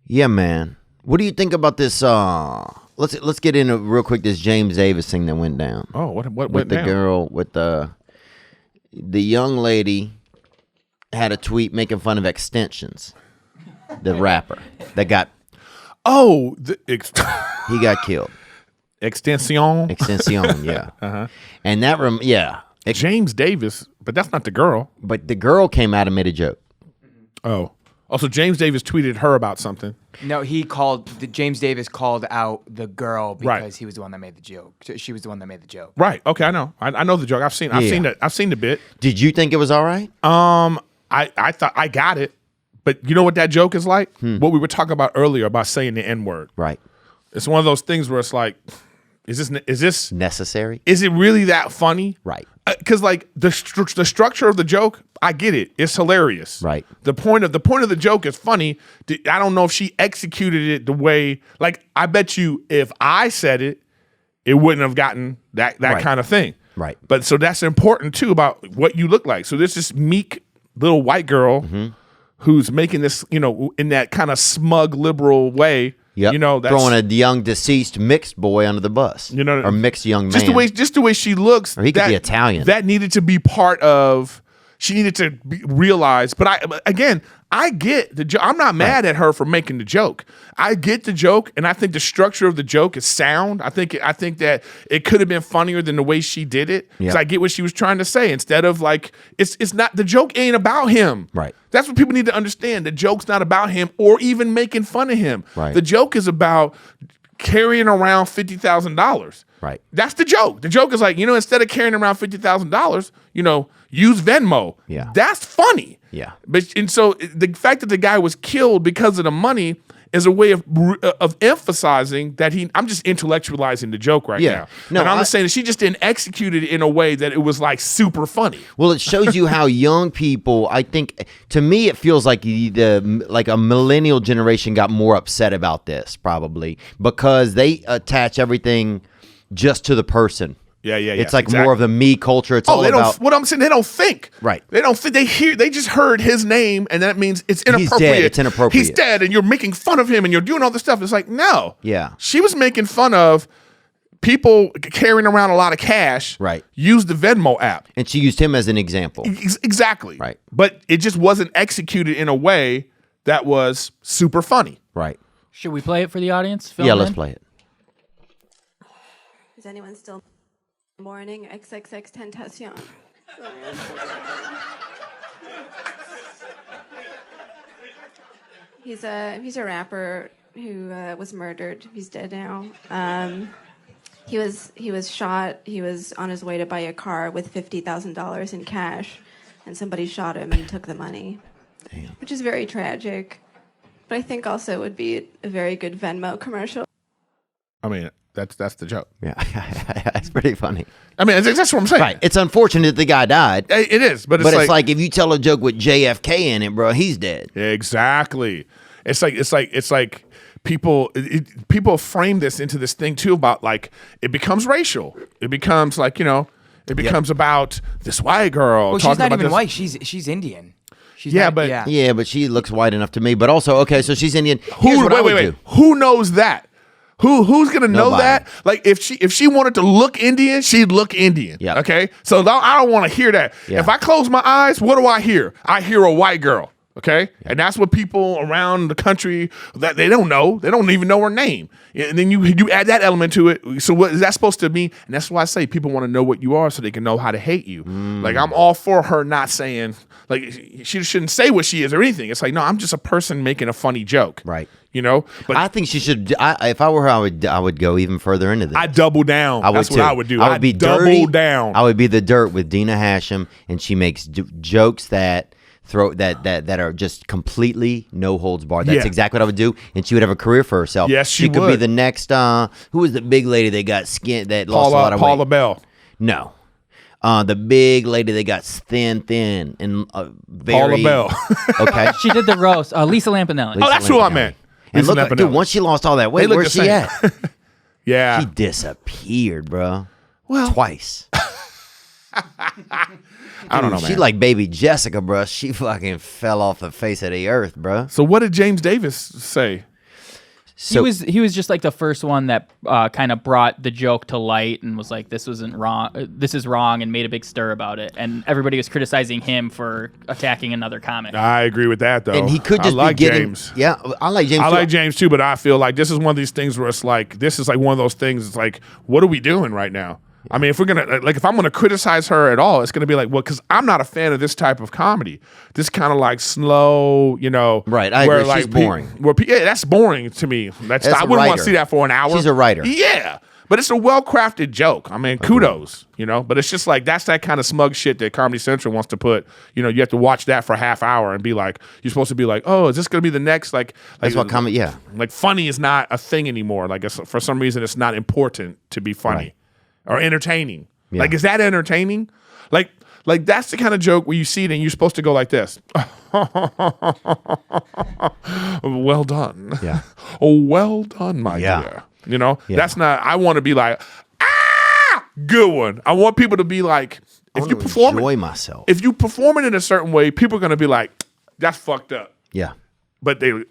Yeah, man. What do you think about this? Let's get into real quick this James Davis thing that went down. Oh, what with went the down? girl with the young lady had a tweet making fun of Extensions, the rapper that got Oh, he got killed. XXXTentacion. Yeah. And that James Davis, but that's not the girl. but the girl came out and made a joke. Oh. Also, James Davis tweeted her about something. No, James Davis called out the girl because he was the one that made the joke. She was the one that made the joke. Right. Okay, I know. I know the joke. I've seen it. I've seen the bit. Did you think it was all right? I thought I got it. But you know what that joke is like? What we were talking about earlier about saying the N-word. Right. It's one of those things where it's like, is this Necessary? Is it really that funny? Right. Because like the structure of the joke, I get it. It's hilarious. Right. The point of the joke is funny. I don't know if she executed it the way. Like I bet you, if I said it, it wouldn't have gotten that kind of thing. Right. But so that's important too about what you look like. So there's this meek little white girl who's making this, in that kind of smug liberal way. Yep. That's throwing a young deceased mixed boy under the bus. Or mixed young man. Just the way she looks. Or he could be Italian. That needed to be part of. She needed to realize. But I get the joke. I'm not mad at her for making the joke. I get the joke, and I think the structure of the joke is sound. I think that it could have been funnier than the way she did it. Because I get what she was trying to say. Instead of like, it's not, the joke ain't about him. Right. That's what people need to understand. The joke's not about him or even making fun of him. Right. The joke is about carrying around $50,000. Right. That's the joke. The joke is like, instead of carrying around $50,000, use Venmo. Yeah. That's funny. Yeah. And so the fact that the guy was killed because of the money is a way of emphasizing that I'm just intellectualizing the joke right now. No, and I'm just saying that she just didn't execute it in a way that it was like super funny. Well, it shows you how young people, I think, to me, it feels like like a millennial generation got more upset about this probably because they attach everything just to the person. Yeah. It's like more of the me culture. It's all about. What I'm saying, they don't think. Right. They don't think. They just heard his name, and that means it's inappropriate. He's dead. It's inappropriate. He's dead, and you're making fun of him, and you're doing all this stuff. It's like, no. Yeah. She was making fun of people carrying around a lot of cash. Right. Use the Venmo app. And she used him as an example. Exactly. Right. But it just wasn't executed in a way that was super funny. Right. Should we play it for the audience? Yeah, let's play it. Is anyone still morning XXXTentacion? He's a rapper who was murdered. He's dead now. He was shot. He was on his way to buy a car with $50,000 in cash, and somebody shot him and took the money. Damn. Which is very tragic, but I think also would be a very good Venmo commercial. I mean, that's the joke. Yeah, it's pretty funny. I mean, that's what I'm saying. Right. It's unfortunate that the guy died. It is, but it's like if you tell a joke with JFK in it, bro, he's dead. Exactly. It's like people frame this into this thing too about like it becomes racial. It becomes like it becomes about this white girl. Well, she's not even white. She's Indian. But she looks white enough to me. But also, okay, so she's Indian. Wait. Who knows that? Who's gonna know that? Like if she wanted to look Indian, she'd look Indian. Yeah. Okay. So I don't want to hear that. Yeah. If I close my eyes, what do I hear? I hear a white girl. Okay. Yeah. And that's what people around the country that they don't know. They don't even know her name. And then you add that element to it. So what is that supposed to mean? And that's why I say people want to know what you are so they can know how to hate you. Like I'm all for her not saying like she shouldn't say what she is or anything. It's like, no, I'm just a person making a funny joke. Right. But I think she should. If I were her, I would go even further into this. I double down. That's what I would do. I would be double dirty. down. I would be the dirt with Dina Hashem, and she makes jokes that are just completely no holds barred. That's exactly what I would do, and she would have a career for herself. Yes, she could would. be the next. Who was the big lady that got skin that lost a lot of weight? Paula Bell. No. The big lady that got thin and very. Paula Bell. Okay. She did the roast. Lisa Lampanelli. Oh, that's who I meant. And look, dude, once she lost all that weight, where's she at? Yeah. She disappeared, bro. Well, twice. I don't know, man. She like baby Jessica, bro. She fucking fell off the face of the earth, bro. So what did James Davis say? So he was just like the first one that kind of brought the joke to light and was like, this wasn't wrong, this is wrong, and made a big stir about it. And everybody was criticizing him for attacking another comic. I agree with that though. and he could just I like be getting. James. Yeah, I like James. I too. like James too, but I feel like this is one of these things where it's like, this is like one of those things. It's like, what are we doing right now? I mean, if we're gonna if I'm gonna criticize her at all, it's gonna be like, well, because I'm not a fan of this type of comedy. This kind of like slow, Right, I agree. She's boring. Yeah, that's boring to me. That's I a wouldn't want writer. to see that for an hour. She's a writer. Yeah, but it's a well-crafted joke. I mean, kudos, But it's just like that's that kind of smug shit that Comedy Central wants to put. You have to watch that for a half hour and be like, you're supposed to be like, oh, is this gonna be the next That's what comedy. Yeah, like funny is not a thing anymore. Like for some reason, it's not important to be funny or entertaining. Yeah. Like, is that entertaining? Like that's the kind of joke where you see it and you're supposed to go like this. Well done. Yeah. Oh, well done, my Yeah. dear. That's not. I want to be like, good one. I want people to be like, if you perform enjoy myself. If you perform it in a certain way, people are gonna be like, that's fucked up. Yeah. But they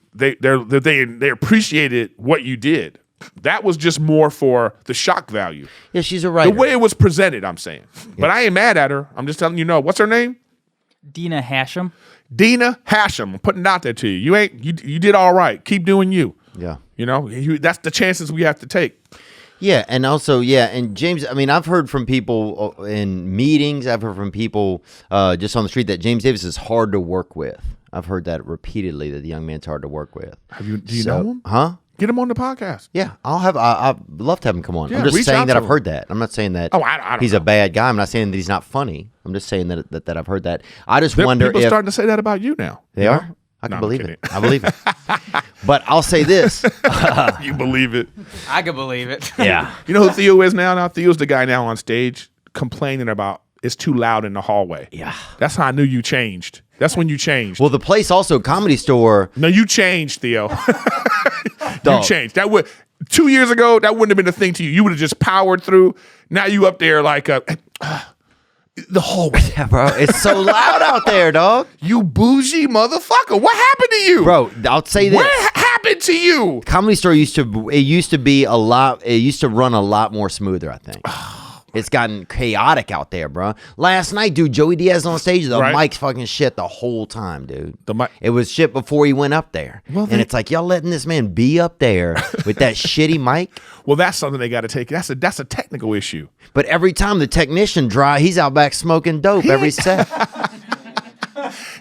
appreciated what you did. That was just more for the shock value. Yeah, she's a writer. The way it was presented, I'm saying. But I ain't mad at her. I'm just telling you, what's her name? Dina Hashem. Dina Hashem. I'm putting it out there to you. You did all right. Keep doing you. Yeah. That's the chances we have to take. Yeah, and also, and James, I mean, I've heard from people in meetings, I've heard from people just on the street that James Davis is hard to work with. I've heard that repeatedly, that the young man's hard to work with. Do you know him? Huh? Get him on the podcast. Yeah, I'd love to have him come on. Yeah, I'm just reach saying out that to I've him. heard that. I'm not saying that I don't he's know. a bad guy. I'm not saying that he's not funny. I'm just saying that I've heard that. I just wonder People if starting to say that about you now. they are. I No, can I'm believe kidding. it. I believe it. But I'll say this. You believe it. I could believe it. Yeah. You know who Theo is now? Now Theo's the guy now on stage complaining about it's too loud in the hallway. Yeah. That's how I knew you changed. That's when you changed. Well, the place also, Comedy Store. No, you changed, Theo. You Dog. changed. 2 years ago, that wouldn't have been a thing to you. You would have just powered through. Now you up there like the hallway. Yeah, bro, it's so loud out there, dog. You bougie motherfucker. What happened to you? Bro, I'll say this. What happened to you? Comedy Store used to run a lot more smoother, I think. It's gotten chaotic out there, bro. Last night, dude, Joey Diaz on stage, the Right. mic's fucking shit the whole time, dude. The mic- It was shit before he went up there. Well, and it's like, y'all letting this man be up there with that shitty mic? Well, that's something they got to take. That's a technical issue. But every time the technician he's out back smoking dope every set.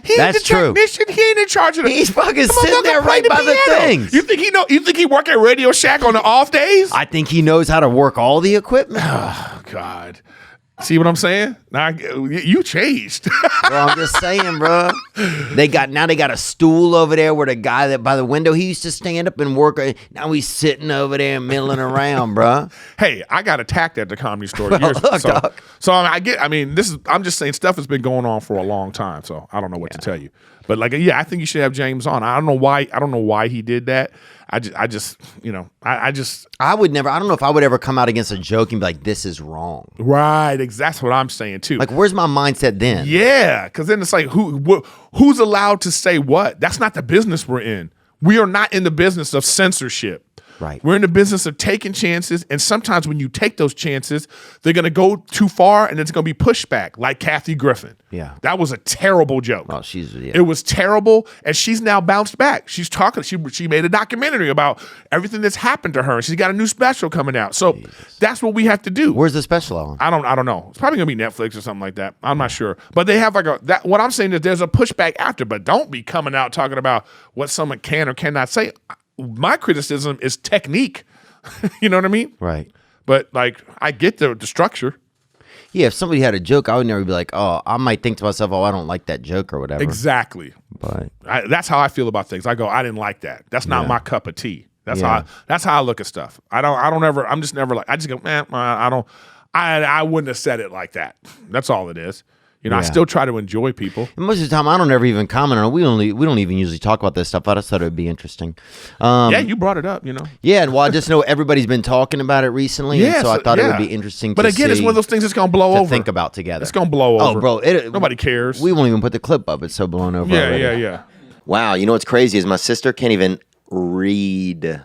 He That's ain't the true. technician. He ain't in charge of the. He's fucking Come on, sitting there play right by the piano. things. You think he know? You think he work at Radio Shack on the off days? I think he knows how to work all the equipment. Oh God. See what I'm saying? Now you changed. Bro, I'm just saying, bro. They got a stool over there where the guy that by the window, he used to stand up and work. Now he's sitting over there milling around, bro. Hey, I got attacked at the Comedy Store Well, years look, dog. so I'm just saying stuff has been going on for a long time, so I don't know what to tell you. But I think you should have James on. I don't know why he did that. I would never. I don't know if I would ever come out against a joke and be like, "This is wrong." right, that's what I'm saying too. Like, where's my mindset then? Yeah, because then it's like who's allowed to say what? That's not the business we're in. We are not in the business of censorship. Right. We're in the business of taking chances, and sometimes when you take those chances, they're going to go too far, and it's going to be pushback, like Kathy Griffin. Yeah. That was a terrible joke. Oh, yeah. It was terrible, and she's now bounced back. She's talking. She made a documentary about everything that's happened to her, and she's got a new special coming out. So that's what we have to do. Where's the special on? I don't know. It's probably gonna be Netflix or something like that. I'm not sure. But they have what I'm saying is there's a pushback after, but don't be coming out talking about what someone can or cannot say. My criticism is technique. You know what I mean? Right. But I get the structure. Yeah, if somebody had a joke, I would never be like, "Oh," I might think to myself, "Oh, I don't like that joke" or whatever. Exactly. But That's how I feel about things. I go, I didn't like that. That's not my cup of tea. That's how I look at stuff. I'm just never like, I just go, man, I wouldn't have said it like that. That's all it is. I still try to enjoy people. And most of the time, I don't ever even comment on it. We don't even usually talk about this stuff. I just thought it would be interesting. Yeah, you brought it up, Yeah, and well, I just know everybody's been talking about it recently, and so I thought it would be interesting. But again, it's one of those things that's gonna blow over. Think about together. It's gonna blow over. Oh, bro, nobody cares. We won't even put the clip up. It's so blown over. Yeah, already. yeah. Wow, you know what's crazy is my sister can't even read.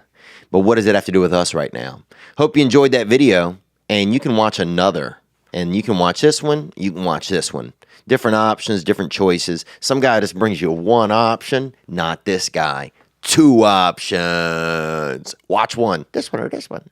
But what does it have to do with us right now? Hope you enjoyed that video, and you can watch another. And you can watch this one, you can watch this one. Different options, different choices. Some guy just brings you one option, not this guy. 2 options. Watch one, this one or this one.